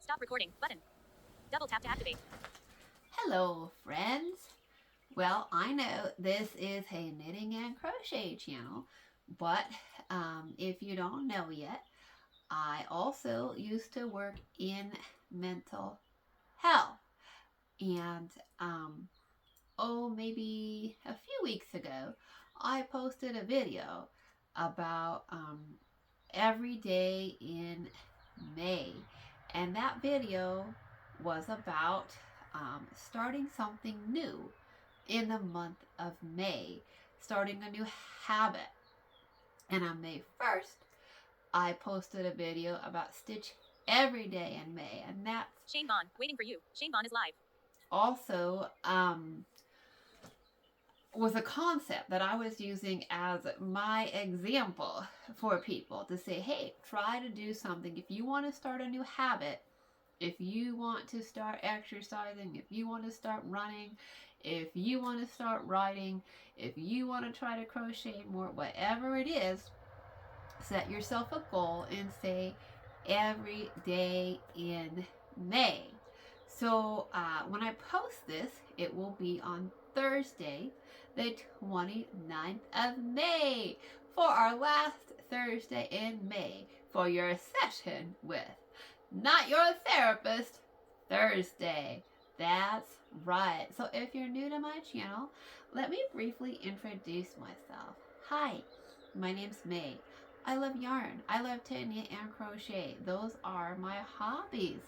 Stop recording button. Double tap to activate. Hello, friends. Well, I know this is a knitting and crochet channel, but if you don't know yet, I also used to work in mental health. And maybe a few weeks ago, I posted a video about every day in May. And that video was about starting something new in the month of May, starting a new habit. And on May 1st, I posted a video about stitch every day in May. And that's Shane Vaughn, waiting for you. Shane Vaughn is live. also was a concept that I was using as my example for people to say, hey, try to do something. If you want to start a new habit, if you want to start exercising, if you want to start running, if you want to start writing, if you want to try to crochet more, whatever it is, set yourself a goal and say every day in May. So when I post this, it will be on Thursday, the 29th of May, for our last Thursday in May for your session with Not Your Therapist Thursday. That's right. So if you're new to my channel, let me briefly introduce myself. Hi, my name's May. I love yarn. I love to knit and crochet. Those are my hobbies.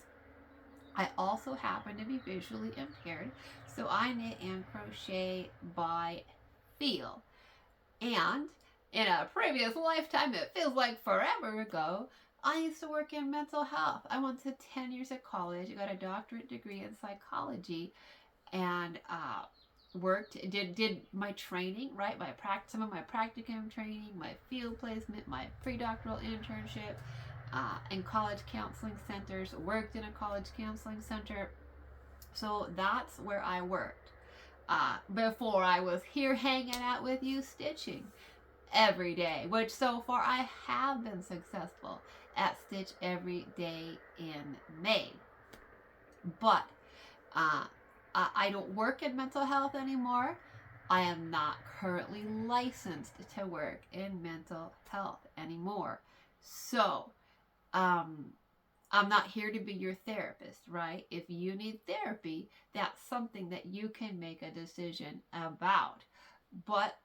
I also happen to be visually impaired, so I knit and crochet by feel. And in a previous lifetime, it feels like forever ago, I used to work in mental health. I went to 10 years at college. I got a doctorate degree in psychology and did my training, right? Some of my practicum training, my field placement, my pre-doctoral internship in college counseling centers, worked in a college counseling center. So that's where I worked before I was here hanging out with you stitching every day, which so far I have been successful at stitch every day in May. But I don't work in mental health anymore. I am not currently licensed to work in mental health anymore. So, I'm not here to be your therapist, right? If you need therapy, that's something that you can make a decision about. But,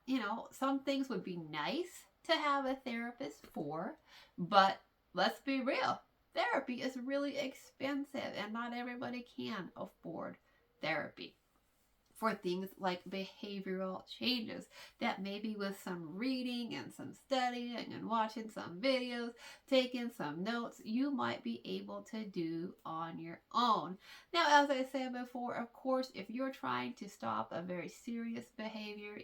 some things would be nice to have a therapist for, but let's be real. Therapy is really expensive and not everybody can afford therapy for things like behavioral changes that maybe with some reading and some studying and watching some videos, taking some notes, you might be able to do on your own. Now, as I said before, of course, if you're trying to stop a very serious behavior,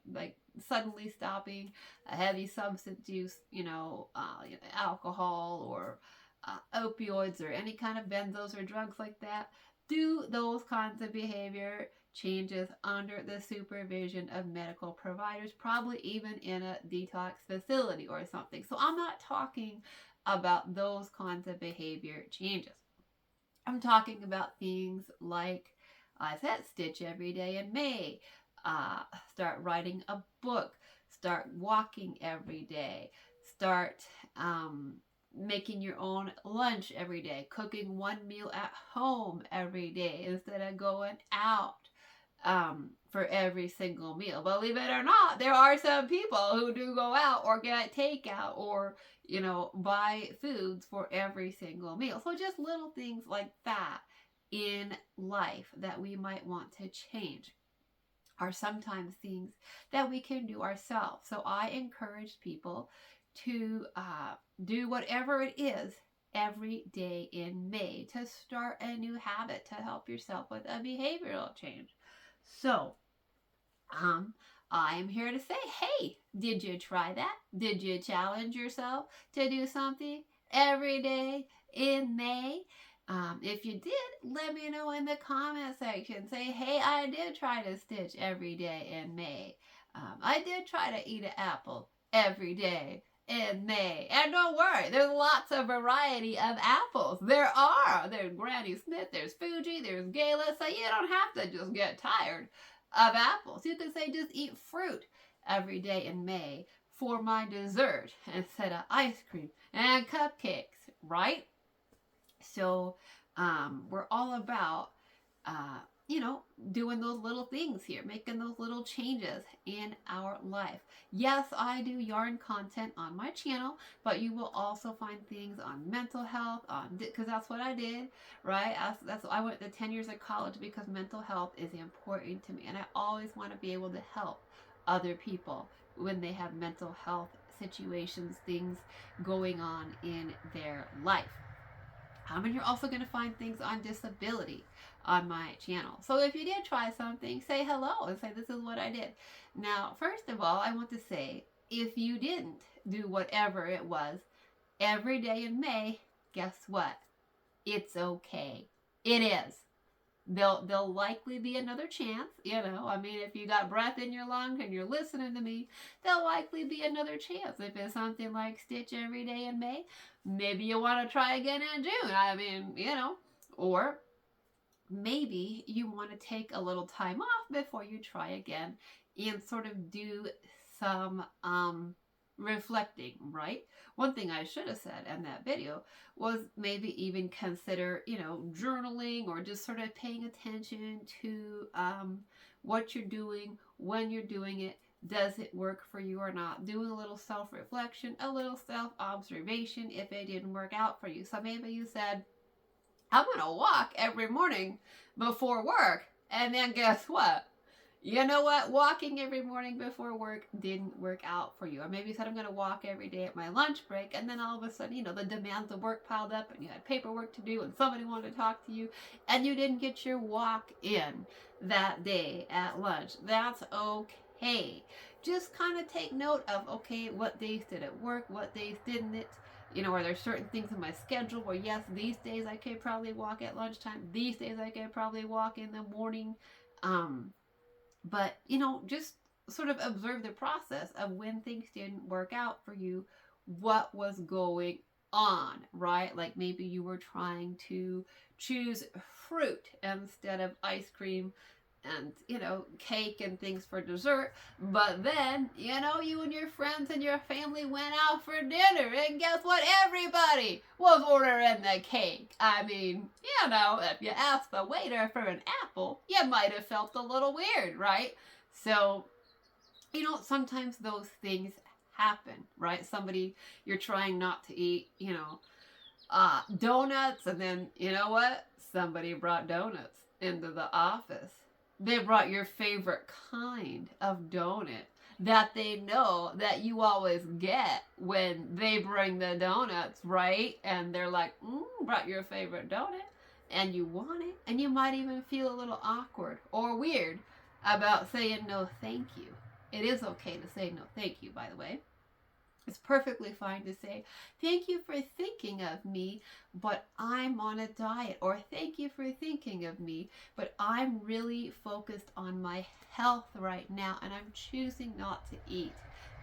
like suddenly stopping a heavy substance use, alcohol or opioids or any kind of benzos or drugs like that, do those kinds of behavior changes under the supervision of medical providers, probably even in a detox facility or something. So I'm not talking about those kinds of behavior changes. I'm talking about things like, I said, stitch every day in May, start writing a book, start walking every day, start making your own lunch every day, cooking one meal at home every day instead of going out for every single meal. Believe it or not, there are some people who do go out or get takeout or, buy foods for every single meal. So just little things like that in life that we might want to change are sometimes things that we can do ourselves. So I encourage people to do whatever it is every day in May to start a new habit to help yourself with a behavioral change. So, I am here to say, hey, did you try that? Did you challenge yourself to do something every day in May? If you did, let me know in the comment section. Say, hey, I did try to stitch every day in May. I did try to eat an apple every day in May. And don't worry, there's lots of variety of apples. There are. There's Granny Smith, there's Fuji, there's Gala, so you don't have to just get tired of apples. You can say just eat fruit every day in May for my dessert instead of ice cream and cupcakes, right? So we're all about doing those little things here, making those little changes in our life. Yes, I do yarn content on my channel, but you will also find things on mental health, because that's what I did, right? I went to 10 years of college because mental health is important to me, and I always want to be able to help other people when they have mental health situations, things going on in their life. And you're also going to find things on disability on my channel. So if you did try something, say hello and say, this is what I did. Now, first of all, I want to say, if you didn't do whatever it was every day in May, guess what? It's okay. It is. There'll likely be another chance, if you got breath in your lungs and you're listening to me, there'll likely be another chance. If it's something like stitch every day in May, maybe you want to try again in June. Or maybe you want to take a little time off before you try again and sort of do some reflecting, right? One thing I should have said in that video was maybe even consider, journaling or just sort of paying attention to what you're doing, when you're doing it. Does it work for you or not? Doing a little self-reflection, a little self-observation if it didn't work out for you. So maybe you said, I'm going to walk every morning before work. And then guess what? You know what? Walking every morning before work didn't work out for you. Or maybe you said, I'm going to walk every day at my lunch break. And then all of a sudden, the demands of work piled up and you had paperwork to do and somebody wanted to talk to you and you didn't get your walk in that day at lunch. That's okay. Just kind of take note of, okay, what days did it work? What days didn't it? Are there certain things in my schedule where, yes, these days I could probably walk at lunchtime. These days I could probably walk in the morning. But, just sort of observe the process of when things didn't work out for you, what was going on, right? Like maybe you were trying to choose fruit instead of ice cream and, cake and things for dessert. But then, you and your friends and your family went out for dinner. And guess what? Everybody was ordering the cake. If you asked the waiter for an apple, you might have felt a little weird, right? So, sometimes those things happen, right? You're trying not to eat, donuts. And then, somebody brought donuts into the office. They brought your favorite kind of donut that they know that you always get when they bring the donuts, right? And they're like, brought your favorite donut, and you want it, and you might even feel a little awkward or weird about saying no thank you. It is okay to say no thank you, by the way. It's perfectly fine to say, thank you for thinking of me, but I'm on a diet. Or thank you for thinking of me, but I'm really focused on my health right now and I'm choosing not to eat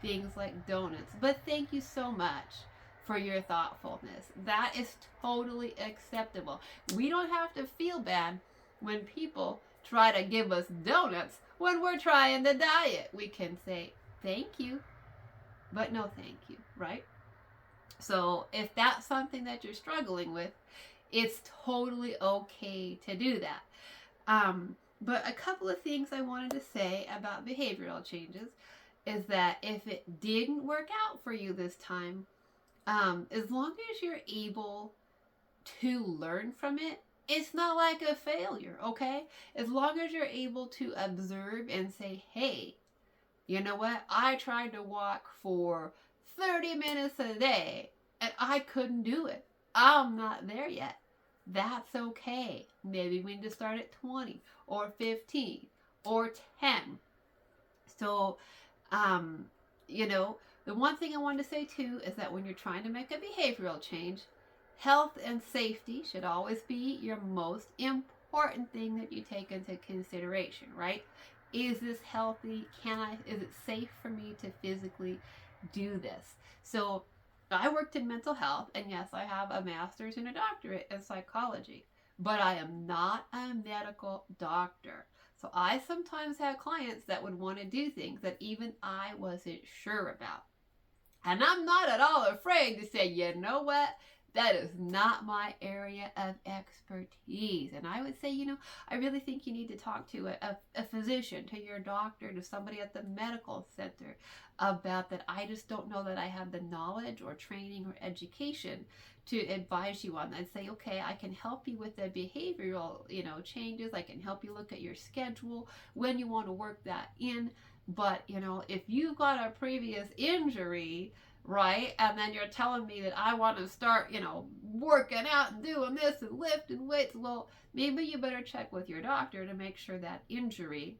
things like donuts. But thank you so much for your thoughtfulness. That is totally acceptable. We don't have to feel bad when people try to give us donuts when we're trying to diet. We can say, thank you, but no thank you, right? So if that's something that you're struggling with, it's totally okay to do that. But a couple of things I wanted to say about behavioral changes is that if it didn't work out for you this time, as long as you're able to learn from it, it's not like a failure, okay? As long as you're able to observe and say, hey, you know what? I tried to walk for 30 minutes a day and I couldn't do it. I'm not there yet. That's okay. Maybe we need to start at 20 or 15 or 10. So, the one thing I wanted to say too is that when you're trying to make a behavioral change, health and safety should always be your most important thing that you take into consideration, right? Is this healthy? Is it safe for me to physically do this. So I worked in mental health, and yes, I have a master's and a doctorate in psychology, but I am not a medical doctor. So I sometimes have clients that would want to do things that even I wasn't sure about. And I'm not at all afraid to say, you know what? That is not my area of expertise. And I would say, I really think you need to talk to a physician, to your doctor, to somebody at the medical center about that. I just don't know that I have the knowledge or training or education to advise you on that. I'd say, okay, I can help you with the behavioral, changes. I can help you look at your schedule, when you want to work that in. But, if you've got a previous injury, right, and then you're telling me that I want to start, working out and doing this and lifting weights, well, maybe you better check with your doctor to make sure that injury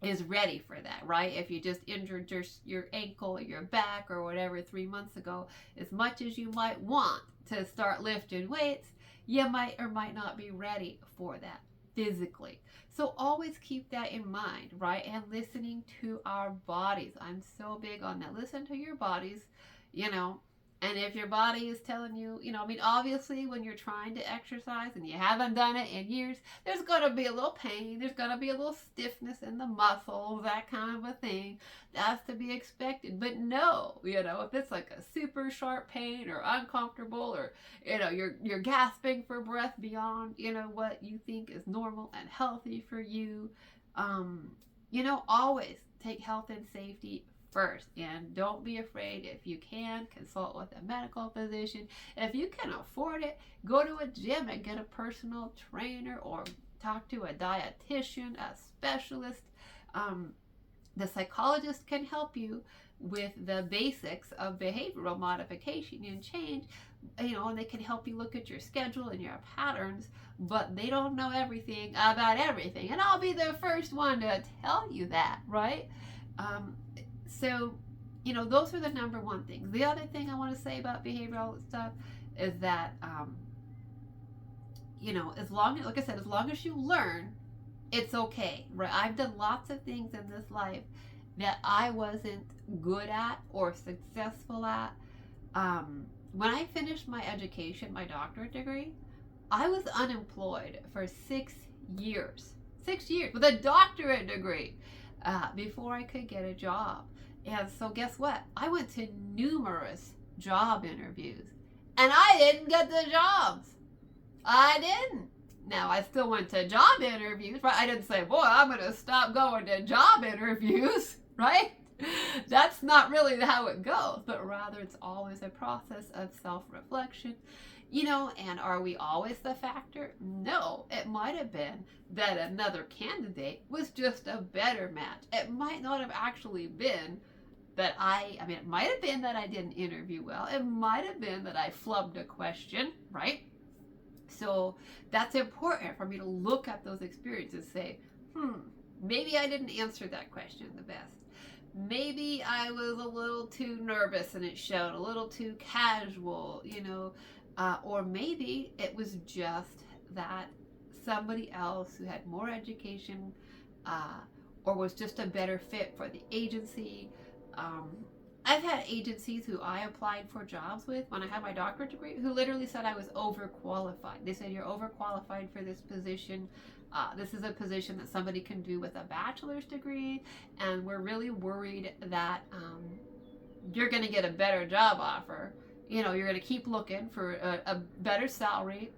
is ready for that, right? If you just injured your ankle or your back or whatever 3 months ago, as much as you might want to start lifting weights, you might or might not be ready for that physically. So always keep that in mind, right? And listening to our bodies. I'm so big on that. Listen to your bodies, and if your body is telling you, obviously when you're trying to exercise and you haven't done it in years, there's going to be a little pain. There's going to be a little stiffness in the muscles, that kind of a thing. That's to be expected. But no, if it's like a super sharp pain or uncomfortable, or, you're gasping for breath beyond, what you think is normal and healthy for you, always take health and safety first. And don't be afraid. If you can, consult with a medical physician. If you can afford it, go to a gym and get a personal trainer, or talk to a dietitian, a specialist. The psychologist can help you with the basics of behavioral modification and change, and they can help you look at your schedule and your patterns, but they don't know everything about everything. And I'll be the first one to tell you that, right? So, those are the number one things. The other thing I want to say about behavioral stuff is that, as long as you learn, it's okay, right? I've done lots of things in this life that I wasn't good at or successful at. When I finished my education, my doctorate degree, I was unemployed for 6 years. 6 years with a doctorate degree before I could get a job. And so guess what? I went to numerous job interviews and I didn't get the jobs. I didn't. Now, I still went to job interviews, right? I didn't say, boy, I'm going to stop going to job interviews, right? That's not really how it goes, but rather it's always a process of self-reflection. And are we always the factor? No, it might have been that another candidate was just a better match. It might not have actually been that it might have been that I didn't interview well. It might have been that I flubbed a question, right? So that's important for me to look at those experiences and say, maybe I didn't answer that question the best. Maybe I was a little too nervous and it showed, a little too casual, or maybe it was just that somebody else who had more education or was just a better fit for the agency. I've had agencies who I applied for jobs with when I had my doctorate degree who literally said I was overqualified. They said, you're overqualified for this position. This is a position that somebody can do with a bachelor's degree, and we're really worried that you're going to get a better job offer. You're going to keep looking for a better salary,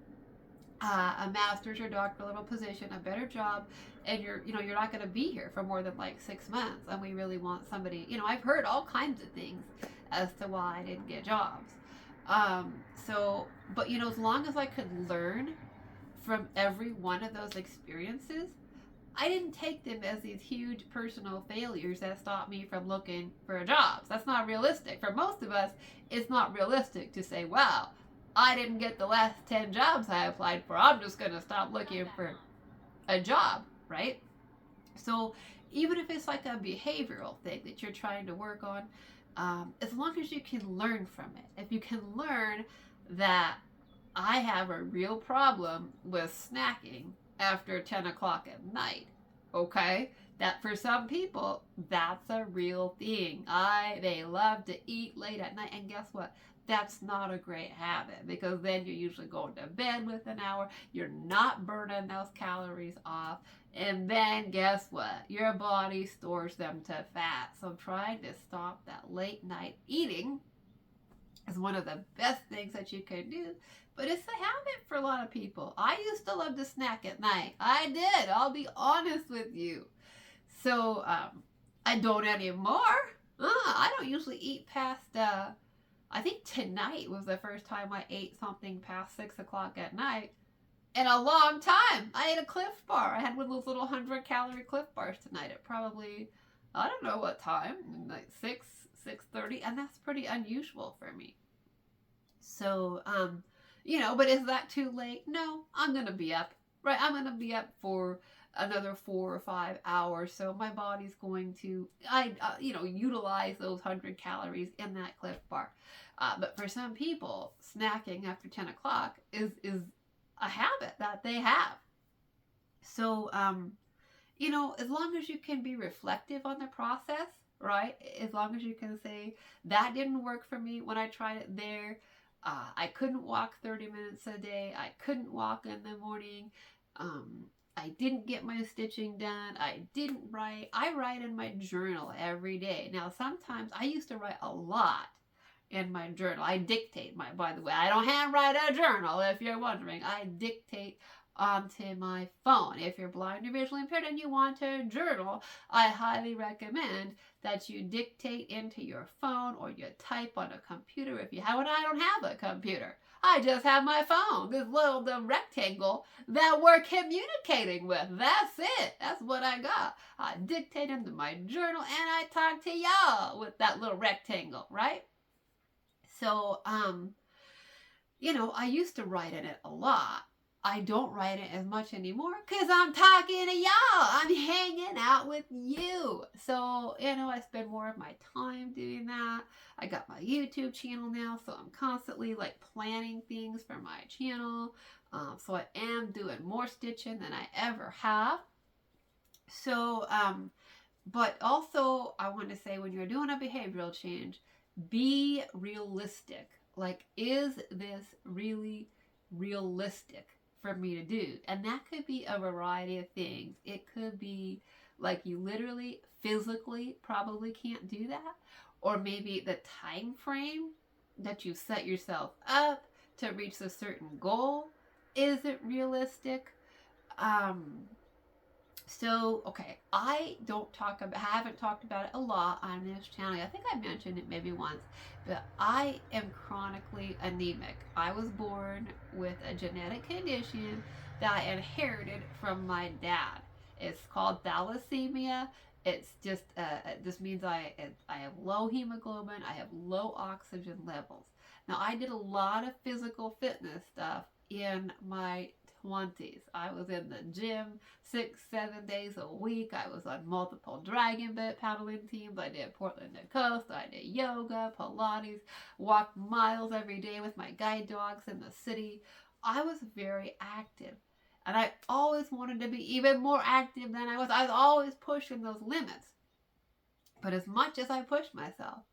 a master's or doctoral level position, a better job, and you're not going to be here for more than like 6 months, and we really want somebody. I've heard all kinds of things as to why I didn't get jobs. But as long as I could learn from every one of those experiences, I didn't take them as these huge personal failures that stopped me from looking for jobs. That's not realistic. For most of us, it's not realistic to say, wow, I didn't get the last 10 jobs I applied for. I'm just going to stop looking for a job, right? So even if it's like a behavioral thing that you're trying to work on, as long as you can learn from it, if you can learn that I have a real problem with snacking after 10 o'clock at night, okay? That for some people, that's a real thing. They love to eat late at night, and guess what? That's not a great habit, because then you're usually going to bed with an hour. You're not burning those calories off, and then guess what? Your body stores them to fat. So trying to stop that late night eating is one of the best things that you can do. But it's a habit for a lot of people. I used to love to snack at night. I did. I'll be honest with you. So I don't anymore. I don't usually eat past. I think tonight was the first time I ate something past 6 o'clock at night in a long time. I ate a Cliff Bar. I had one of those little 100-calorie Cliff Bars tonight at probably, I don't know what time, like 6:30, and that's pretty unusual for me. So, but is that too late? No, I'm going to be up, right? I'm going to be up for another 4 or 5 hours. So my body's going to, utilize those 100 calories in that Cliff Bar. But for some people, snacking after 10 o'clock is a habit that they have. So, as long as you can be reflective on the process, right? As long as you can say, that didn't work for me when I tried it there. I couldn't walk 30 minutes a day. I couldn't walk in the morning. I didn't get my stitching done. I didn't write. I write in my journal every day. Now, sometimes I used to write a lot in my journal. I dictate by the way, I don't handwrite a journal, if you're wondering. I dictate onto my phone. If you're blind or visually impaired and you want to journal, I highly recommend that you dictate into your phone or you type on a computer if you have one. I don't have a computer. I just have my phone, the rectangle that we're communicating with. That's it. That's what I got. I dictate into my journal and I talk to y'all with that little rectangle, right? So, I used to write in it a lot. I don't write it as much anymore because I'm talking to y'all. I'm hanging out with you. So, I spend more of my time doing that. I got my YouTube channel now, so I'm constantly planning things for my channel. So I am doing more stitching than I ever have. So, but also I want to say, when you're doing a behavioral change, be realistic. Is this really realistic for me to do? And that could be a variety of things. It could be you literally physically probably can't do that, or maybe the time frame that you set yourself up to reach a certain goal isn't realistic. So, okay, I haven't talked about it a lot on this channel. I think I mentioned it maybe once, but I am chronically anemic. I was born with a genetic condition that I inherited from my dad. It's called thalassemia. It's just, this means I have low hemoglobin, I have low oxygen levels. Now, I did a lot of physical fitness stuff in my 20s. I was in the gym 6-7 days a week. I was on multiple dragon boat paddling teams. I did Portland to Coast. I did yoga, Pilates, walked miles every day with my guide dogs in the city. I was very active. And I always wanted to be even more active than I was. I was always pushing those limits. But as much as I pushed myself,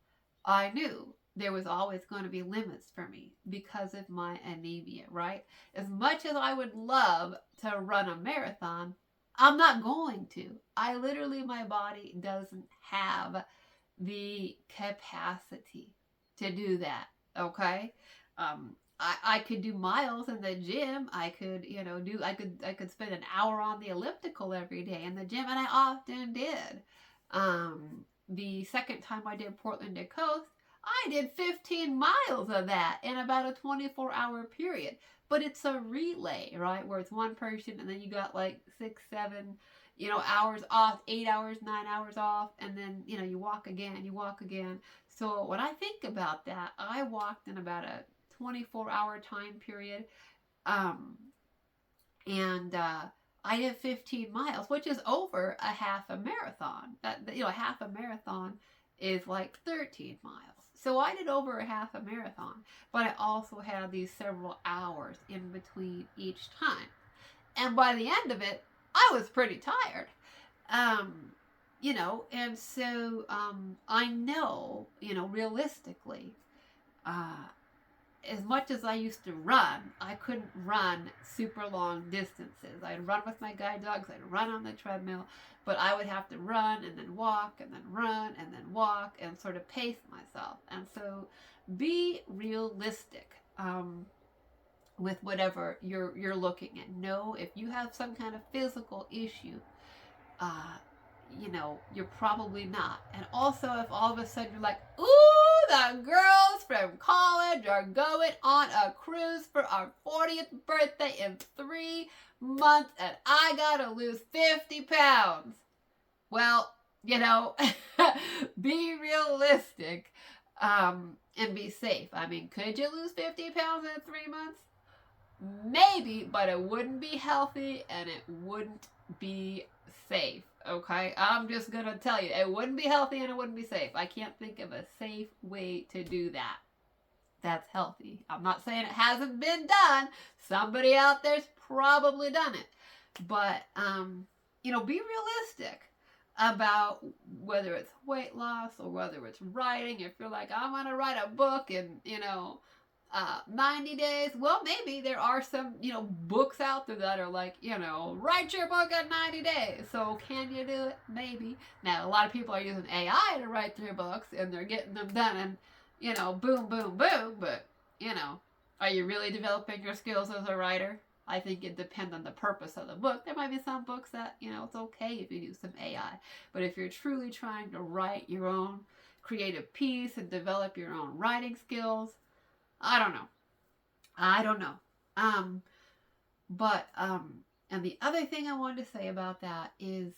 I knew there was always going to be limits for me because of my anemia, right? As much as I would love to run a marathon, I'm not going to. My body doesn't have the capacity to do that, okay? I could do miles in the gym. I could, I could spend an hour on the elliptical every day in the gym, and I often did. The second time I did Portland to Coast, I did 15 miles of that in about a 24-hour period. But it's a relay, right? Where it's one person and then you got 6, 7, hours off, 8 hours, 9 hours off. And then, you walk again. So when I think about that, I walked in about a 24-hour time period. I did 15 miles, which is over a half a marathon. Half a marathon is 13 miles. So I did over a half a marathon, but I also had these several hours in between each time. And by the end of it, I was pretty tired. You know, and so I know, you know, realistically, uh, as much as I used to run, I couldn't run super long distances. I'd run with my guide dogs, I'd run on the treadmill, but I would have to run and then walk and then run and then walk and sort of pace myself. And so be realistic with whatever you're looking at. Know if you have some kind of physical issue, uh, you know, you're probably not. And also, if all of a sudden you're like, ooh, the girls from college are going on a cruise for our 40th birthday in 3 months and I gotta lose 50 pounds. Well, you know, be realistic and be safe. I mean, could you lose 50 pounds in 3 months? Maybe, but it wouldn't be healthy and it wouldn't be safe. Okay, I'm just gonna tell you, it wouldn't be healthy and it wouldn't be safe. I can't think of a safe way to do that that's healthy. I'm not saying it hasn't been done. Somebody out there's probably done it, but you know, be realistic about whether it's weight loss or whether it's writing. If you're like, I'm gonna write a book in, you know, 90 days. Well, maybe there are some, you know, books out there that are like, you know, write your book in 90 days. So can you do it? Maybe. Now, a lot of people are using AI to write their books and they're getting them done and, you know, boom, boom, boom. But, you know, are you really developing your skills as a writer? I think it depends on the purpose of the book. There might be some books that, you know, it's okay if you use some AI. But if you're truly trying to write your own creative piece and develop your own writing skills, I don't know. I don't know. And the other thing I wanted to say about that is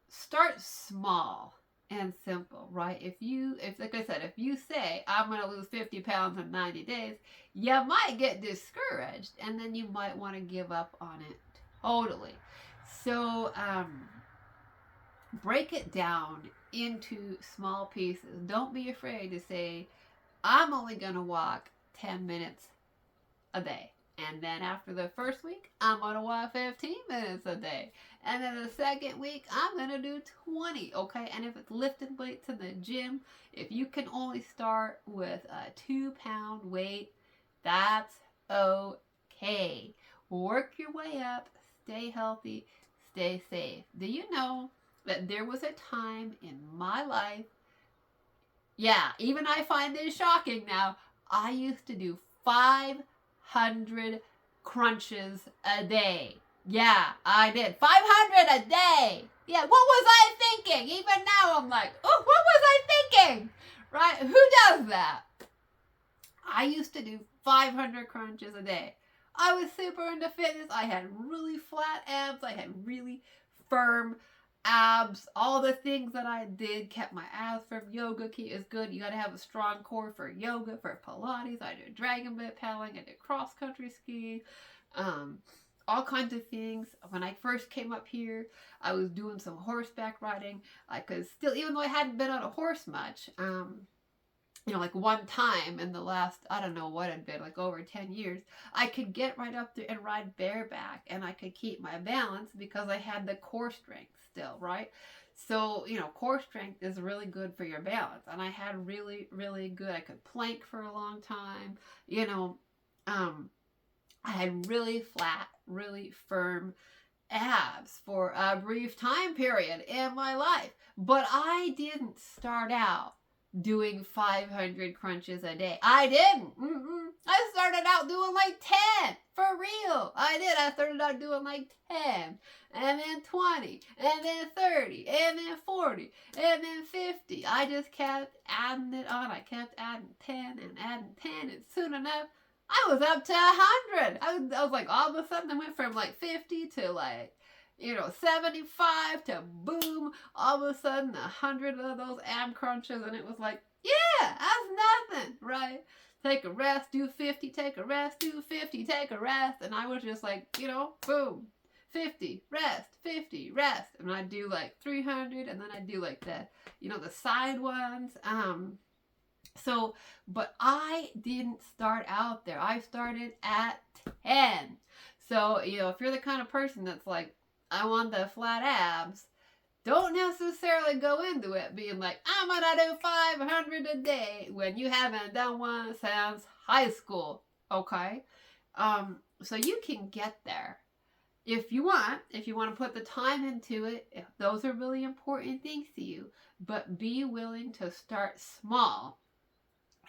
start small and simple, right? If like I said, if you say, I'm going to lose 50 pounds in 90 days, you might get discouraged and then you might want to give up on it totally. So, break it down into small pieces. Don't be afraid to say, I'm only going to walk 10 minutes a day. And then after the first week, I'm going to walk 15 minutes a day. And then the second week, I'm going to do 20, okay? And if it's lifting weights in the gym, if you can only start with a 2-pound weight, that's okay. Work your way up, stay healthy, stay safe. Do you know that there was a time in my life, yeah, even I find this shocking now, I used to do 500 crunches a day. Yeah, I did. 500 a day. Yeah, what was I thinking? Even now I'm like, oh, what was I thinking? Right? Who does that? I used to do 500 crunches a day. I was super into fitness. I had really flat abs. I had really firm abs. All the things that I did kept my abs firm. Yoga is good. You got to have a strong core for yoga, for Pilates. I did dragon boat paddling. I did cross country skiing. All kinds of things. When I first came up here, I was doing some horseback riding. I could still, even though I hadn't been on a horse much, you know, like one time in the last, I don't know what it'd been, like over 10 years, I could get right up there and ride bareback and I could keep my balance because I had the core strength still, right? So, you know, core strength is really good for your balance. And I had really, really good, I could plank for a long time, you know, I had really flat, really firm abs for a brief time period in my life. But I didn't start out doing 500 crunches a day. I didn't. I started out doing like 10. For real. I did. I started out doing like 10. And then 20. And then 30. And then 40. And then 50. I just kept adding it on. I kept adding 10 and adding 10. And soon enough, I was up to 100. I was like, all of a sudden, I went from like 50 to like, you know, 75 to boom, all of a sudden 100 of those ab crunches, and it was like, yeah, that's nothing, right? Take a rest, do 50, take a rest, do 50, take a rest, and I was just like, you know, boom, 50, rest, and I'd do like 300, and then I'd do like the, you know, the side ones, so, but I didn't start out there. I started at 10. So, you know, if you're the kind of person that's like, I want the flat abs, don't necessarily go into it being like, I'm gonna do 500 a day when you haven't done one since high school. Okay? So you can get there if you want, to put the time into it, if those are really important things to you, but be willing to start small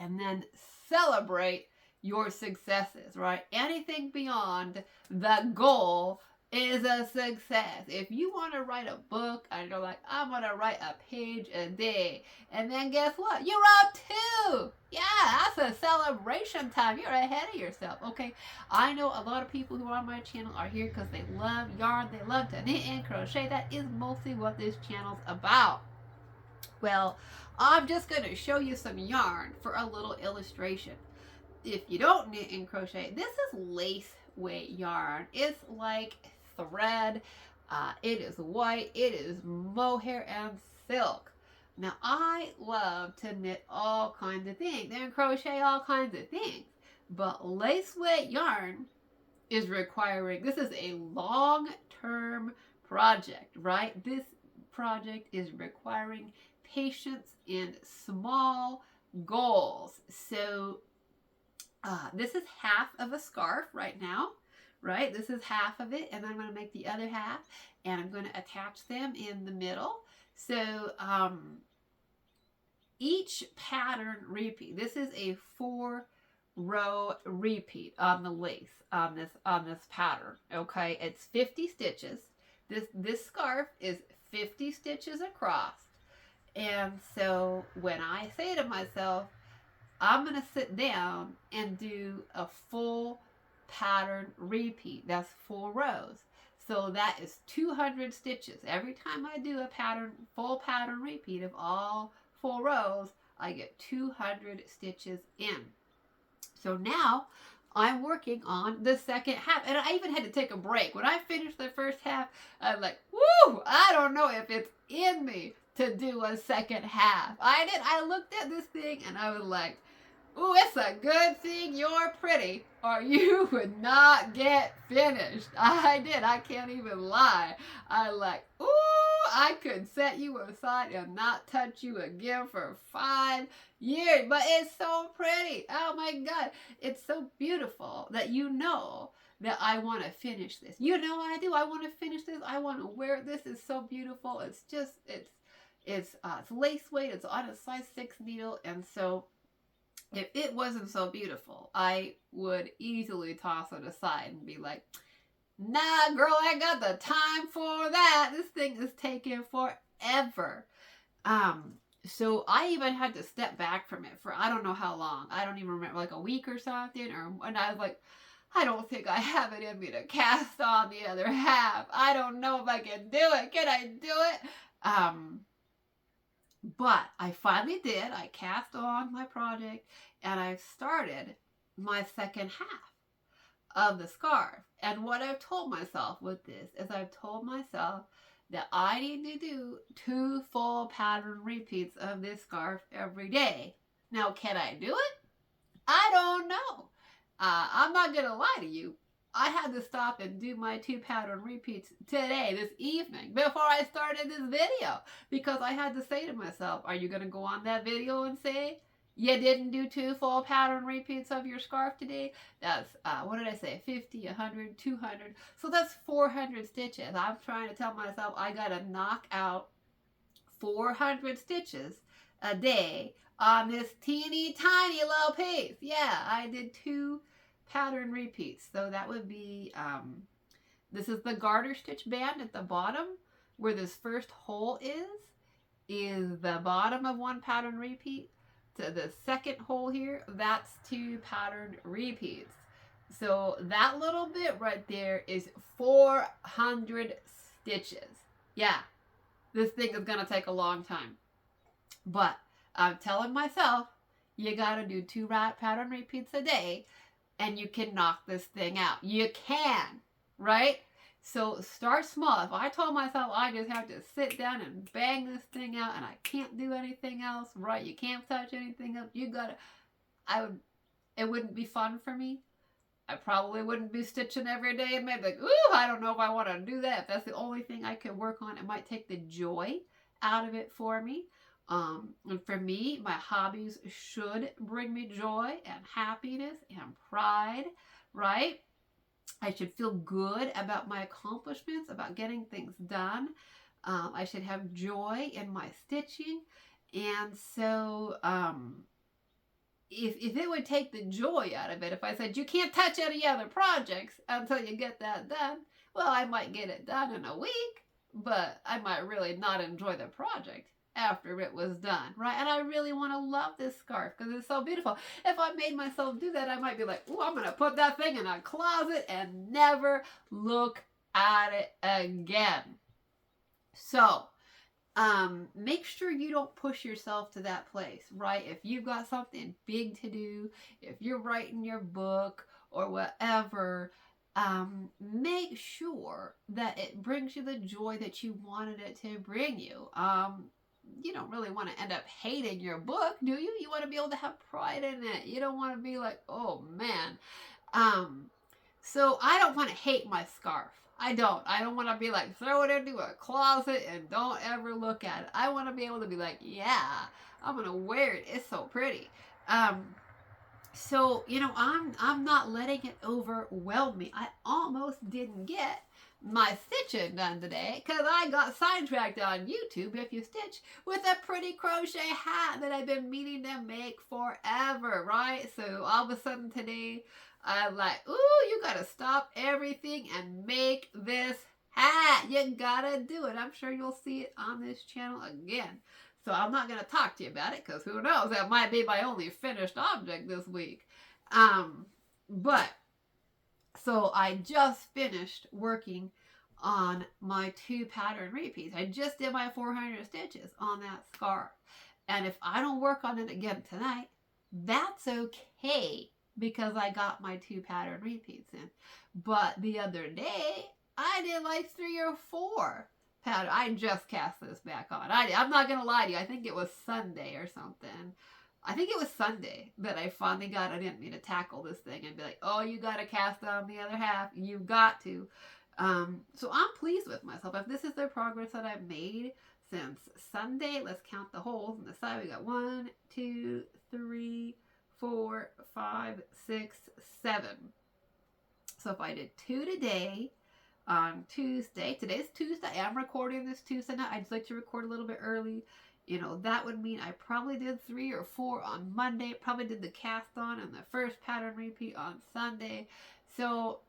and then celebrate your successes, right? Anything beyond the goal is a success. If you want to write a book and you're like, I'm going to write a page a day, and then guess what? You wrote two. Yeah, that's a celebration time. You're ahead of yourself, okay? I know a lot of people who are on my channel are here because they love yarn, they love to knit and crochet. That is mostly what this channel's about. Well, I'm just going to show you some yarn for a little illustration. If you don't knit and crochet, this is lace weight yarn. It's like thread. It is white. It is mohair and silk. Now, I love to knit all kinds of things and crochet all kinds of things. But lace weight yarn is requiring, this is a long-term project, right? This project is requiring patience and small goals. So this is half of a scarf right now, right? This is half of it, and I'm going to make the other half, and I'm going to attach them in the middle. So each pattern repeat. This is a 4-row repeat on the lace on this pattern. Okay, it's 50 stitches. This scarf is 50 stitches across, and so when I say to myself, I'm going to sit down and do a full pattern repeat. That's 4 rows. So that is 200 stitches. Every time I do a full pattern repeat of all 4 rows, I get 200 stitches in. So now I'm working on the second half. And I even had to take a break. When I finished the first half, I'm like, woo, I don't know if it's in me to do a second half. I looked at this thing and I was like, ooh, it's a good thing you're pretty or you would not get finished. I did. I can't even lie. I like, ooh, I could set you aside and not touch you again for 5 years. But it's so pretty. Oh my God. It's so beautiful that you know that I want to finish this. You know I do. I want to finish this. I want to wear it. This is so beautiful. It's just, it's lace weight. It's on a size 6 needle. And so if it wasn't so beautiful, I would easily toss it aside and be like, nah, girl, I ain't got the time for that. This thing is taking forever. So I even had to step back from it for I don't know how long. I don't even remember, like a week or something. And I was like, I don't think I have it in me to cast on the other half. I don't know if I can do it. Can I do it? But I finally did. I cast on my project and I started my second half of the scarf. And what I've told myself with this is I've told myself that I need to do 2 full pattern repeats of this scarf every day. Now, can I do it? I don't know. I'm not going to lie to you. I had to stop and do my 2 pattern repeats today, this evening, before I started this video. Because I had to say to myself, are you going to go on that video and say, you didn't do 2 full pattern repeats of your scarf today? That's, what did I say, 50, 100, 200. So that's 400 stitches. I'm trying to tell myself I got to knock out 400 stitches a day on this teeny tiny little piece. Yeah, I did 2 pattern repeats. So that would be, this is the garter stitch band at the bottom where this first hole is the bottom of 1 pattern repeat. To the second hole here, that's 2 pattern repeats. So that little bit right there is 400 stitches. Yeah, this thing is going to take a long time. But I'm telling myself, you got to do 2 pattern repeats a day and you can knock this thing out. You can, right? So start small. If I told myself I just have to sit down and bang this thing out and I can't do anything else, right? You can't touch anything else. You gotta, it wouldn't be fun for me. I probably wouldn't be stitching every day and maybe like, ooh, I don't know if I want to do that. If that's the only thing I could work on, it might take the joy out of it for me. And for me, my hobbies should bring me joy and happiness and pride, right? I should feel good about my accomplishments, about getting things done. I should have joy in my stitching. And so, if it would take the joy out of it, if I said, you can't touch any other projects until you get that done, well, I might get it done in a week, but I might really not enjoy the project after it was done, right? And I really want to love this scarf because it's so beautiful. If I made myself do that, I might be like, oh, I'm going to put that thing in a closet and never look at it again. So, make sure you don't push yourself to that place, right? If you've got something big to do, if you're writing your book or whatever, make sure that it brings you the joy that you wanted it to bring you. You don't really want to end up hating your book, do you? You want to be able to have pride in it. You don't want to be like, oh man. So I don't want to hate my scarf. I don't want to be like, throw it into a closet and don't ever look at it. I want to be able to be like, yeah, I'm going to wear it. It's so pretty. So, I'm not letting it overwhelm me. I almost didn't get my stitching done today because I got sidetracked on YouTube, if you stitch, with a pretty crochet hat that I've been meaning to make forever, right? So all of a sudden today, I'm like, ooh, you gotta stop everything and make this hat. You gotta do it. I'm sure you'll see it on this channel again. So I'm not gonna talk to you about it because who knows, that might be my only finished object this week. But so I just finished working on my 2 pattern repeats. I just did my 400 stitches on that scarf. And if I don't work on it again tonight, that's okay because I got my 2 pattern repeats in. But the other day, I did like 3 or 4 pattern. I just cast this back on. I'm not going to lie to you. I think it was Sunday or something. I think it was Sunday that I finally got, I didn't mean to tackle this thing and be like, oh, you got to cast on the other half. You've got to. So I'm pleased with myself. If this is the progress that I've made since Sunday, let's count the holes on the side. We got 1, 2, 3, 4, 5, 6, 7. So if I did 2 today, on Tuesday, today's Tuesday, I'm recording this Tuesday night. I'd like to record a little bit early. That would mean I probably did 3 or 4 on Monday. Probably did the cast on and the first pattern repeat on Sunday. So,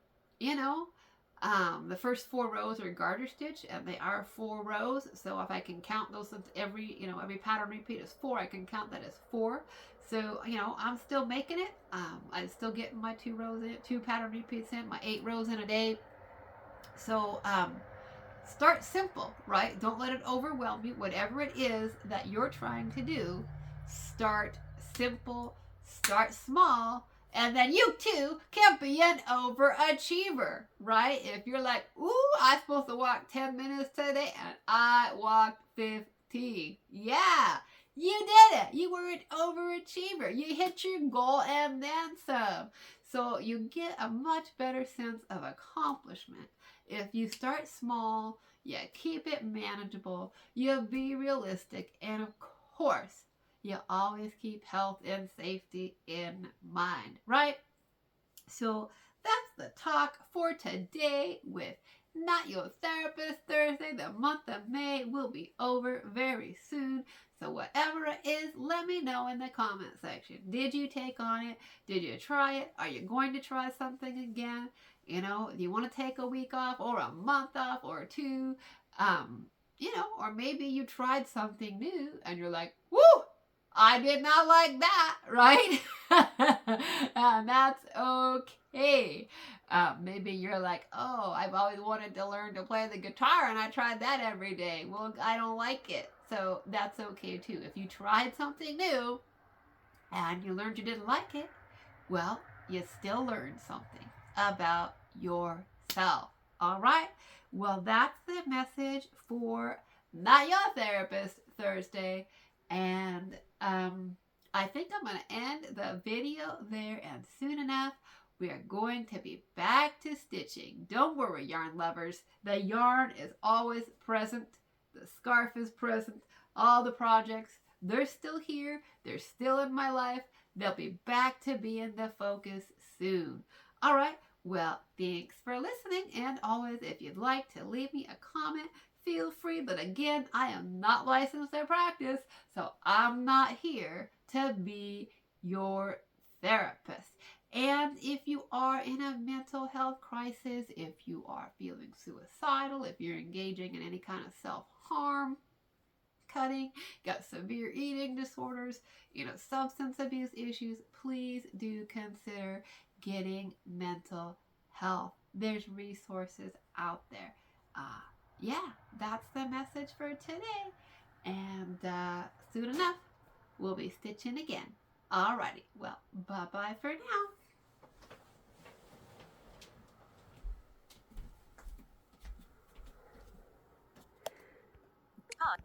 the first 4 rows are garter stitch, and they are 4 rows. So if I can count those, since every pattern repeat is 4, I can count that as 4. So, I'm still making it. I'm still getting my 2 rows in, 2 pattern repeats in, my 8 rows in a day. So, start simple, right? Don't let it overwhelm you. Whatever it is that you're trying to do, start simple, start small, and then you too can be an overachiever, right? If you're like, ooh, I'm supposed to walk 10 minutes today and I walked 15. Yeah, you did it. You were an overachiever. You hit your goal and then some. So you get a much better sense of accomplishment. If you start small, you keep it manageable, you be realistic, and of course, you always keep health and safety in mind, right? So that's the talk for today with Not Your Therapist Thursday. The month of May will be over very soon. So whatever it is, let me know in the comment section. Did you take on it? Did you try it? Are you going to try something again? Do you want to take a week off or a month off or 2? Or maybe you tried something new and you're like, woo, I did not like that, right? And that's okay. Maybe you're like, oh, I've always wanted to learn to play the guitar and I tried that every day. Well, I don't like it. So that's okay too. If you tried something new and you learned you didn't like it, well, you still learned something about yourself. All right? Well, that's the message for Not Your Therapist Thursday. And I think I'm going to end the video there, and soon enough, we are going to be back to stitching. Don't worry, yarn lovers. The yarn is always present. The scarf is present. All the projects, they're still here. They're still in my life. They'll be back to being the focus soon. All right. Well, thanks for listening. And always, if you'd like to leave me a comment, feel free. But again, I am not licensed to practice, so I'm not here to be your therapist. And if you are in a mental health crisis, if you are feeling suicidal, if you're engaging in any kind of self-harm, cutting, got severe eating disorders, substance abuse issues, please do consider getting mental health. There's resources out there. Yeah, that's the message for today. And soon enough, we'll be stitching again. Alrighty, well, bye-bye for now.